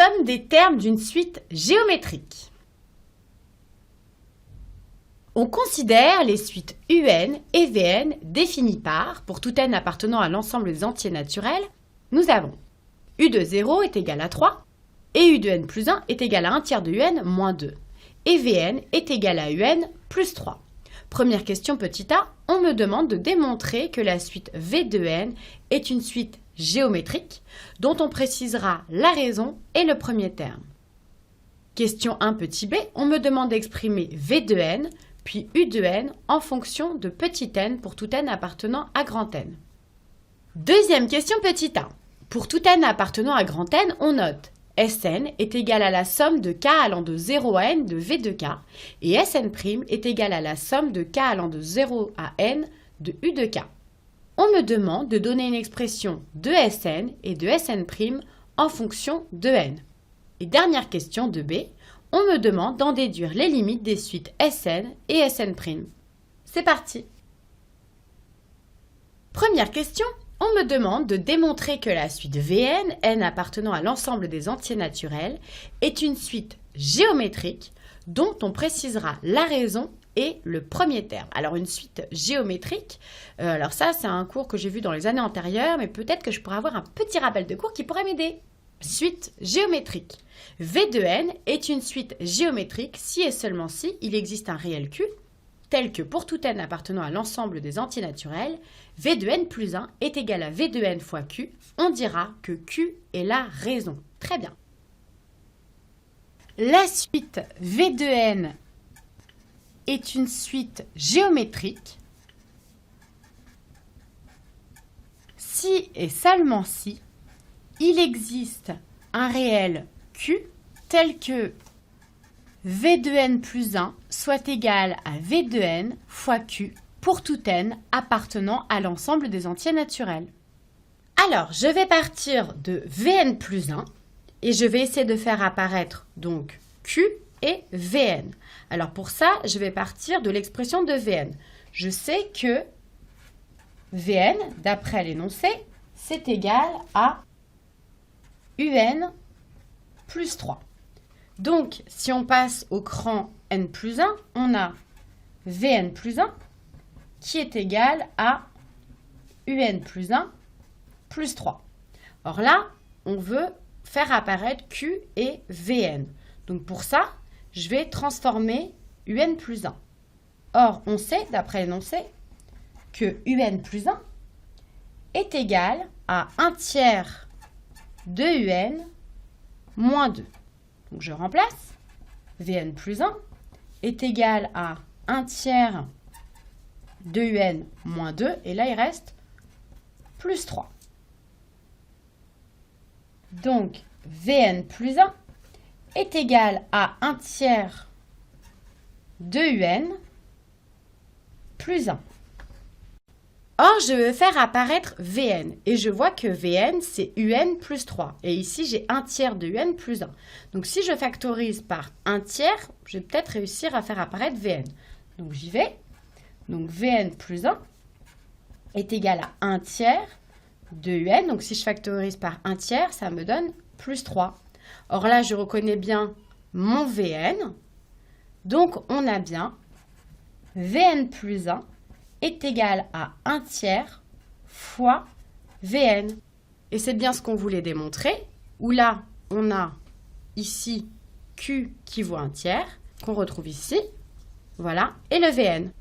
somme des termes d'une suite géométrique. On considère les suites UN et Vn définies par, pour tout n appartenant à l'ensemble des entiers naturels, nous avons u de 0 est égal à 3 et u de n plus 1 est égal à 1 tiers de un moins 2 et Vn est égal à un plus 3. Première question petit a, on me demande de démontrer que la suite V de n est une suite géométrique dont on précisera la raison et le premier terme. Question 1 petit b, on me demande d'exprimer V de n puis u de n en fonction de petit n pour tout n appartenant à grand N. Deuxième question petit a. Pour tout n appartenant à grand N, on note Sn est égal à la somme de k allant de 0 à n de V de k et Sn' est égal à la somme de k allant de 0 à n de u de k. On me demande de donner une expression de Sn et de Sn' en fonction de n. Et dernière question de b, on me demande d'en déduire les limites des suites Sn et Sn'. C'est parti! Première question, on me demande de démontrer que la suite Vn, n appartenant à l'ensemble des entiers naturels, est une suite géométrique dont on précisera la raison et le premier terme. Alors une suite géométrique, alors ça c'est un cours que j'ai vu dans les années antérieures, mais peut-être que je pourrais avoir un petit rappel de cours qui pourrait m'aider. Suite géométrique. V de n est une suite géométrique si et seulement si il existe un réel Q, tel que pour tout n appartenant à l'ensemble des entiers naturels, V de n plus 1 est égal à V de n fois Q. On dira que Q est la raison. Très bien. La suite V de n est une suite géométrique si et seulement si il existe un réel Q tel que V de n plus 1 soit égal à V de n fois Q pour tout n appartenant à l'ensemble des entiers naturels. Alors, je vais partir de Vn plus 1 et je vais essayer de faire apparaître donc Q et Vn. Alors pour ça, je vais partir de l'expression de Vn. Je sais que Vn, d'après l'énoncé, c'est égal à un plus 3. Donc, si on passe au cran n plus 1, on a Vn plus 1 qui est égal à un plus 1 plus 3. Or là, on veut faire apparaître Q et Vn. Donc pour ça, je vais transformer un plus 1. Or, on sait, d'après l'énoncé, que un plus 1 est égal à 1 tiers de un moins 2. Donc je remplace. Vn plus 1 est égal à 1 tiers de un moins 2. Et là, il reste plus 3. Donc, Vn plus 1 est égal à 1 tiers de un plus 1. Or, je veux faire apparaître Vn et je vois que Vn, c'est un plus 3. Et ici, j'ai 1 tiers de un plus 1. Donc, si je factorise par 1 tiers, je vais peut-être réussir à faire apparaître Vn. Donc, j'y vais. Donc, Vn plus 1 est égal à 1 tiers de un. Donc, si je factorise par 1 tiers, ça me donne plus 3. Or là, je reconnais bien mon Vn. Donc, on a bien Vn plus 1 est égal à 1 tiers fois Vn. Et c'est bien ce qu'on voulait démontrer, où là, on a ici Q qui vaut 1 tiers, qu'on retrouve ici, voilà, et le Vn.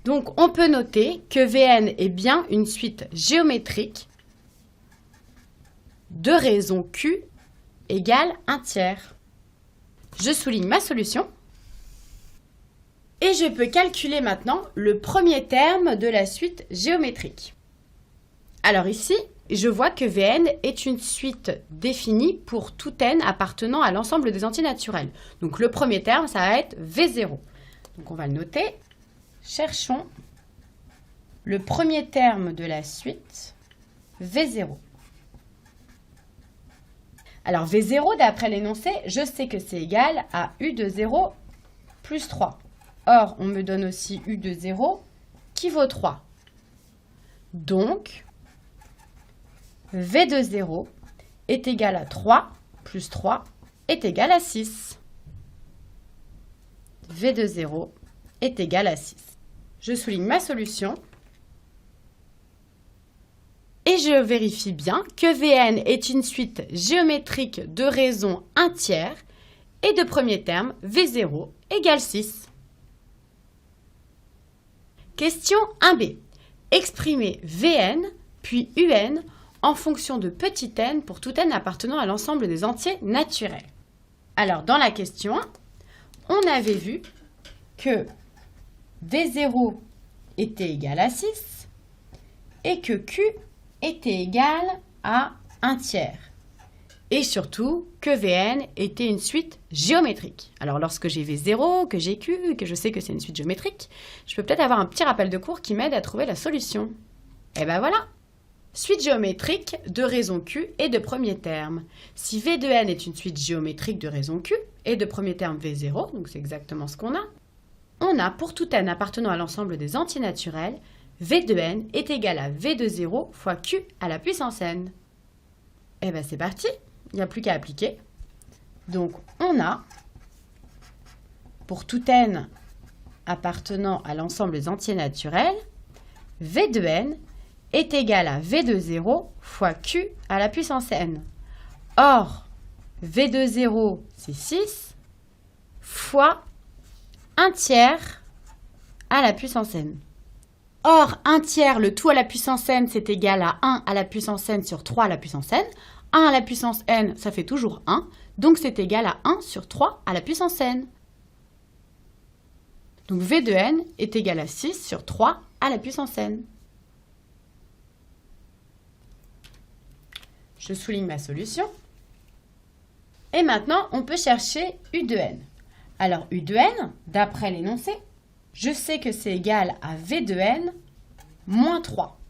Donc, on peut noter que Vn est bien une suite géométrique de raison Q égale 1 tiers. Je souligne ma solution. Et je peux calculer maintenant le premier terme de la suite géométrique. Alors ici, je vois que Vn est une suite définie pour tout n appartenant à l'ensemble des entiers naturels. Donc le premier terme, ça va être V0. Donc on va le noter. Cherchons le premier terme de la suite V0. Alors V0, d'après l'énoncé, je sais que c'est égal à u de 0 plus 3. Or, on me donne aussi u de 0 qui vaut 3. Donc, V de 0 est égal à 3 plus 3 est égal à 6. V de 0 est égal à 6. Je souligne ma solution. Et je vérifie bien que Vn est une suite géométrique de raisons entières et de premier terme V0 égale 6. Question 1b. Exprimez Vn puis Un en fonction de petit n pour tout n appartenant à l'ensemble des entiers naturels. Alors, dans la question 1, on avait vu que V0 était égal à 6 et que Q était égal à 1 tiers. Et surtout, que Vn était une suite géométrique. Alors, lorsque j'ai V0, que j'ai Q, que je sais que c'est une suite géométrique, je peux peut-être avoir un petit rappel de cours qui m'aide à trouver la solution. Et ben voilà! Suite géométrique de raison Q et de premier terme. Si V de n est une suite géométrique de raison Q et de premier terme V0, donc c'est exactement ce qu'on a pour tout n appartenant à l'ensemble des entiers naturels, V de n est égal à V de 0 fois Q à la puissance n. Et bien c'est parti, il n'y a plus qu'à appliquer. Donc on a, pour tout n appartenant à l'ensemble des entiers naturels, V de n est égal à V de 0 fois Q à la puissance n. Or, V de 0, c'est 6, fois 1 tiers à la puissance n. Or, 1 tiers, le tout à la puissance n, c'est égal à 1 à la puissance n sur 3 à la puissance n. 1 à la puissance n, ça fait toujours 1, donc c'est égal à 1 sur 3 à la puissance n. Donc V de n est égal à 6 sur 3 à la puissance n. Je souligne ma solution. Et maintenant, on peut chercher U de n. Alors, U de n, d'après l'énoncé, je sais que c'est égal à V de n moins 3.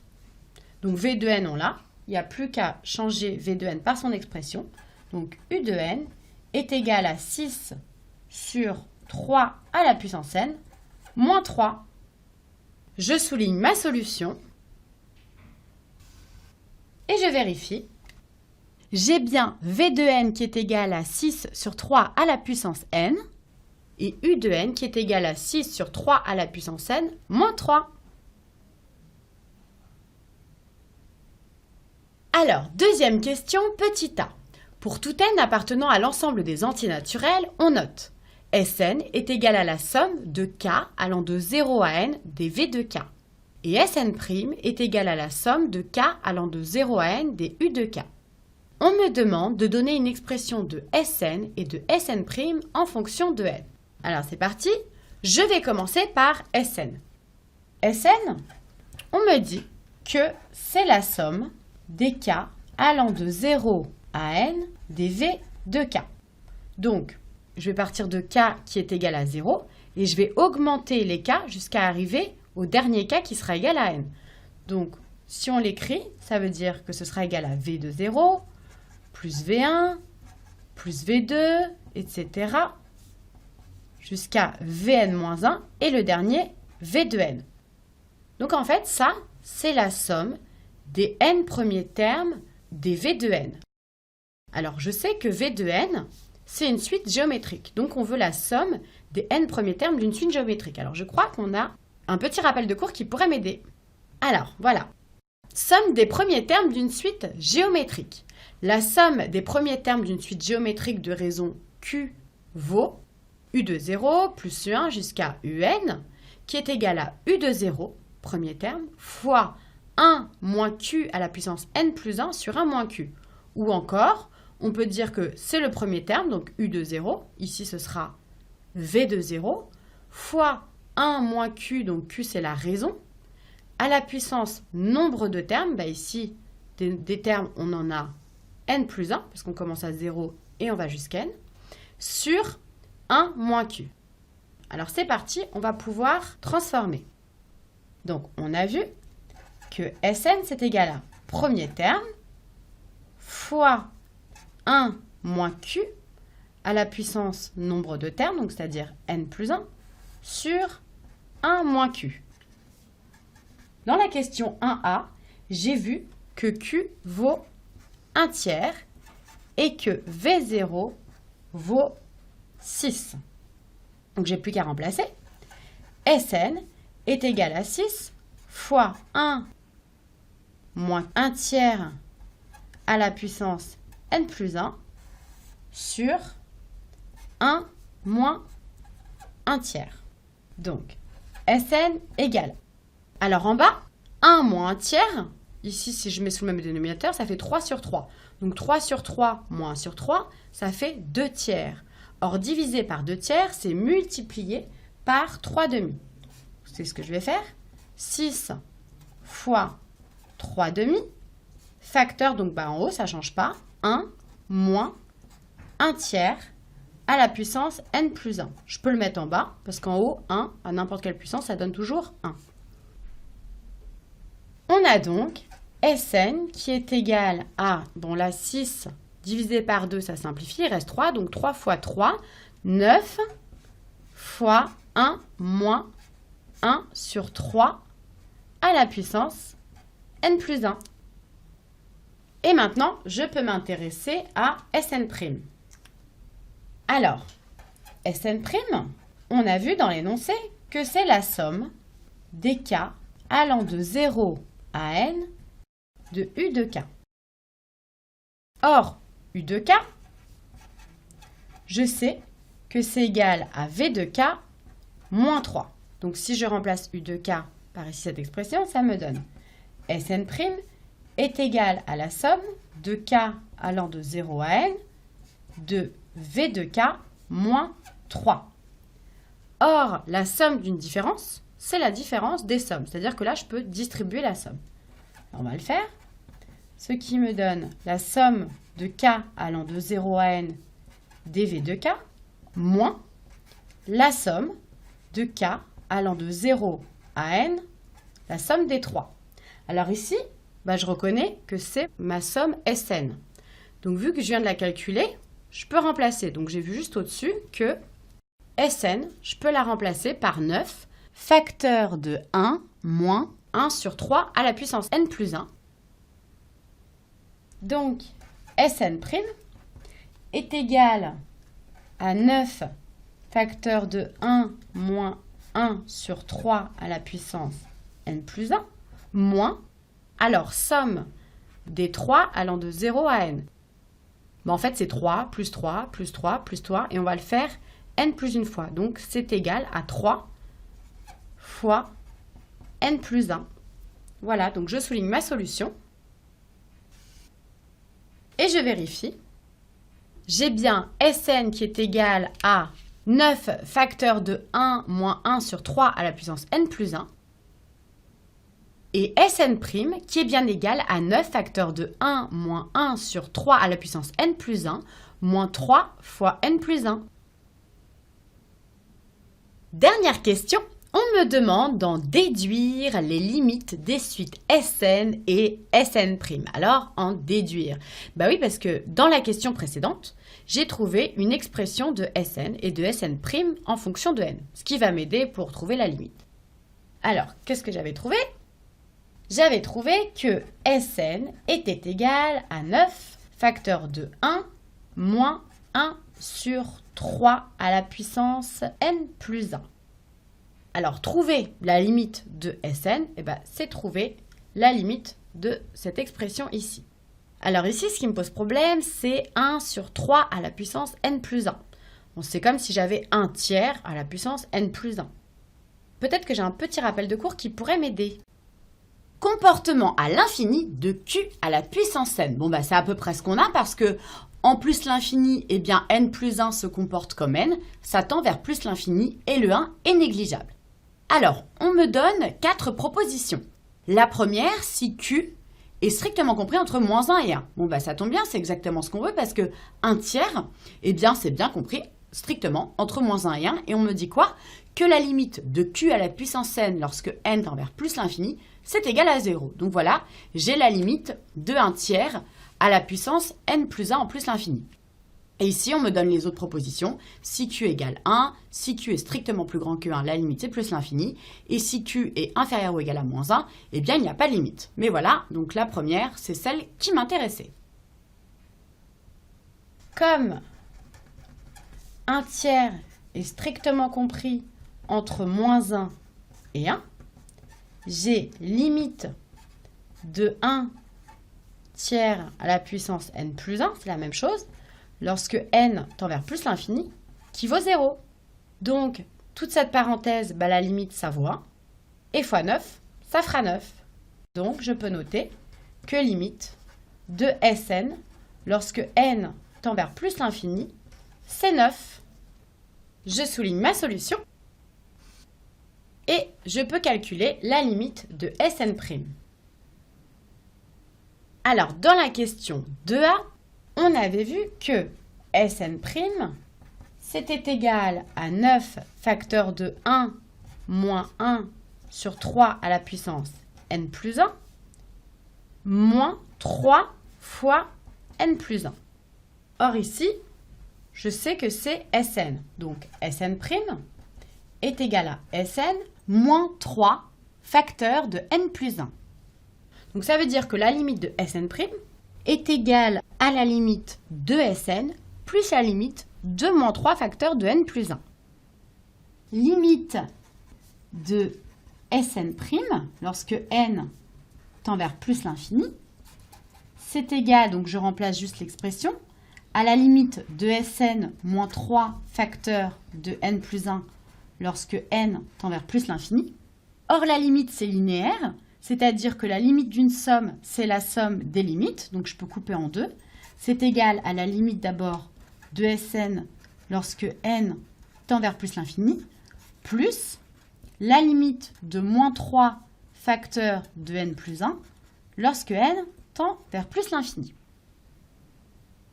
Donc, V de n, on l'a. Il n'y a plus qu'à changer V de n par son expression. Donc, U de n est égal à 6 sur 3 à la puissance n moins 3. Je souligne ma solution. Et je vérifie. J'ai bien V de n qui est égal à 6 sur 3 à la puissance n et U de n qui est égal à 6 sur 3 à la puissance n moins 3. Alors, deuxième question, petit a. Pour tout n appartenant à l'ensemble des entiers naturels, on note Sn est égal à la somme de k allant de 0 à n des V de k. Et Sn' est égal à la somme de k allant de 0 à n des U de k. On me demande de donner une expression de Sn et de Sn' en fonction de n. Alors c'est parti, je vais commencer par Sn. Sn, on me dit que c'est la somme des k allant de 0 à n des V de k. Donc, je vais partir de k qui est égal à 0 et je vais augmenter les k jusqu'à arriver au dernier k qui sera égal à n. Donc, si on l'écrit, ça veut dire que ce sera égal à V de 0, plus V1, plus V2, etc. jusqu'à Vn-1 et le dernier V de n. Donc en fait, ça, c'est la somme des n premiers termes des V de n. Alors je sais que V de n, c'est une suite géométrique. Donc on veut la somme des n premiers termes d'une suite géométrique. Alors je crois qu'on a un petit rappel de cours qui pourrait m'aider. Alors voilà. Somme des premiers termes d'une suite géométrique. La somme des premiers termes d'une suite géométrique de raison Q vaut U de 0 plus U1 jusqu'à UN, qui est égal à U de 0, premier terme, fois 1 moins Q à la puissance n plus 1 sur 1 moins Q. Ou encore, on peut dire que c'est le premier terme, donc U de 0, ici ce sera V de 0, fois 1 moins Q, donc Q c'est la raison, à la puissance nombre de termes, bah ici des termes on en a n plus 1, parce qu'on commence à 0 et on va jusqu'à n, sur 1 moins q. Alors c'est parti, on va pouvoir transformer. Donc on a vu que Sn c'est égal à premier terme fois 1 moins q à la puissance nombre de termes, donc c'est-à-dire n plus 1, sur 1 moins q. Dans la question 1a, j'ai vu que q vaut 1 tiers et que V0 vaut 6. Donc, j'ai plus qu'à remplacer. Sn est égal à 6 fois 1 moins 1 tiers à la puissance n plus 1 sur 1 moins 1 tiers. Donc, Sn égale. Alors en bas, 1 moins 1 tiers, ici si je mets sous le même dénominateur, ça fait 3 sur 3. Donc 3 sur 3 moins 1 sur 3, ça fait 2 tiers. Or, diviser par 2 tiers, c'est multiplier par 3 demi. C'est ce que je vais faire. 6 fois 3 demi, facteur, donc en haut, ça ne change pas, 1 moins 1 tiers à la puissance n plus 1. Je peux le mettre en bas, parce qu'en haut, 1 à n'importe quelle puissance, ça donne toujours 1. On a donc Sn qui est égal à, bon là 6 divisé par 2, ça simplifie, il reste 3, donc 3 fois 3, 9 fois 1 moins 1 sur 3 à la puissance n plus 1. Et maintenant, je peux m'intéresser à Sn'. Alors, Sn', on a vu dans l'énoncé que c'est la somme des k allant de 0 à n de U de k. Or, U de k, je sais que c'est égal à V de k moins 3. Donc, si je remplace U de k par ici cette expression, ça me donne Sn' est égal à la somme de k allant de 0 à n de V de k moins 3. Or, la somme d'une différence, c'est la différence des sommes. C'est-à-dire que là, je peux distribuer la somme. On va le faire. Ce qui me donne la somme de k allant de 0 à n dv de k moins la somme de k allant de 0 à n, la somme des 3. Alors ici, je reconnais que c'est ma somme Sn. Donc vu que je viens de la calculer, je peux remplacer. Donc j'ai vu juste au-dessus que Sn, je peux la remplacer par 9, facteur de 1 moins 1 sur 3 à la puissance n plus 1. Donc Sn' est égal à 9 facteur de 1 moins 1 sur 3 à la puissance n plus 1 moins, alors somme des 3 allant de 0 à n. En fait, c'est 3 plus 3 plus 3 plus 3 et on va le faire n plus une fois. Donc, c'est égal à 3 fois n plus 1. Voilà, donc je souligne ma solution. Et je vérifie. J'ai bien Sn qui est égal à 9 facteur de 1 moins 1 sur 3 à la puissance n plus 1. Et Sn' qui est bien égal à 9 facteur de 1 moins 1 sur 3 à la puissance n plus 1 moins 3 fois n plus 1. Dernière question, on me demande d'en déduire les limites des suites Sn et Sn'. Alors, en déduire. Oui, parce que dans la question précédente, j'ai trouvé une expression de Sn et de Sn' en fonction de n, ce qui va m'aider pour trouver la limite. Alors, qu'est-ce que j'avais trouvé ? J'avais trouvé que Sn était égal à 9 facteur de 1 moins 1 sur 3 à la puissance n plus 1. Alors, trouver la limite de Sn, c'est trouver la limite de cette expression ici. Alors ici, ce qui me pose problème, c'est 1 sur 3 à la puissance n plus 1. Bon, c'est comme si j'avais 1 tiers à la puissance n plus 1. Peut-être que j'ai un petit rappel de cours qui pourrait m'aider. Comportement à l'infini de q à la puissance n. Bon, c'est à peu près ce qu'on a parce que, en plus l'infini, n plus 1 se comporte comme n, ça tend vers plus l'infini et le 1 est négligeable. Alors, on me donne 4 propositions. La première, si q est strictement compris entre moins 1 et 1. Bon, ça tombe bien, c'est exactement ce qu'on veut parce que 1 tiers, c'est bien compris strictement entre moins 1 et 1. Et on me dit quoi ? Que la limite de q à la puissance n lorsque n tend vers plus l'infini, c'est égal à 0. Donc voilà, j'ai la limite de 1 tiers à la puissance n plus 1 en plus l'infini. Et ici, on me donne les autres propositions. Si q égale 1, si q est strictement plus grand que 1, la limite c'est plus l'infini. Et si q est inférieur ou égal à moins 1, il n'y a pas de limite. Mais voilà, donc la première, c'est celle qui m'intéressait. comme un tiers est strictement compris entre moins 1 et 1, j'ai limite de 1 tiers à la puissance n plus 1, c'est la même chose, lorsque n tend vers plus l'infini, qui vaut 0. Donc, toute cette parenthèse, la limite, ça vaut 1, et fois 9, ça fera 9. Donc, je peux noter que limite de Sn, lorsque n tend vers plus l'infini, c'est 9. Je souligne ma solution, et je peux calculer la limite de Sn'. Alors, dans la question 2a, on avait vu que Sn', c'était égal à 9 facteur de 1 moins 1 sur 3 à la puissance n plus 1, moins 3 fois n plus 1. Or ici, je sais que c'est Sn. Donc, Sn' est égal à Sn moins 3 facteur de n plus 1. Donc, ça veut dire que la limite de Sn' est égale à la limite de Sn plus la limite de moins 3 facteur de n plus 1. Limite de Sn', lorsque n tend vers plus l'infini, c'est égal, donc je remplace juste l'expression, à la limite de Sn moins 3 facteur de n plus 1 lorsque n tend vers plus l'infini. Or, la limite, c'est linéaire, c'est-à-dire que la limite d'une somme, c'est la somme des limites, donc je peux couper en deux. C'est égal à la limite d'abord de Sn lorsque n tend vers plus l'infini, plus la limite de moins 3 facteur de n plus 1 lorsque n tend vers plus l'infini.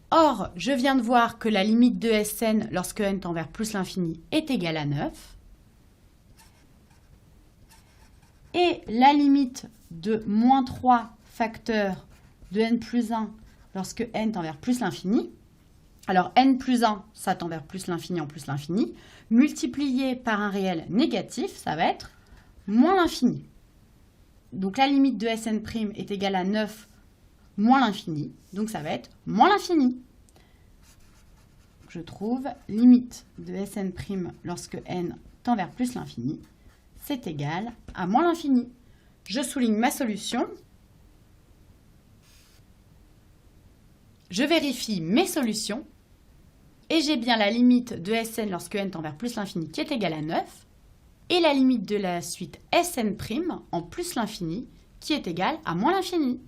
Or, je viens de voir que la limite de Sn lorsque n tend vers plus l'infini est égale à 9. Et la limite de moins 3 facteur de n plus 1 lorsque n tend vers plus l'infini, alors n plus 1, ça tend vers plus l'infini en plus l'infini, multiplié par un réel négatif, ça va être moins l'infini. Donc la limite de Sn' est égale à 9 moins l'infini, donc ça va être moins l'infini. Je trouve limite de Sn' lorsque n tend vers plus l'infini, c'est égal à moins l'infini. Je souligne ma solution. Je vérifie mes solutions. Et j'ai bien la limite de Sn lorsque n tend vers plus l'infini qui est égale à 9. Et la limite de la suite Sn' en plus l'infini qui est égale à moins l'infini.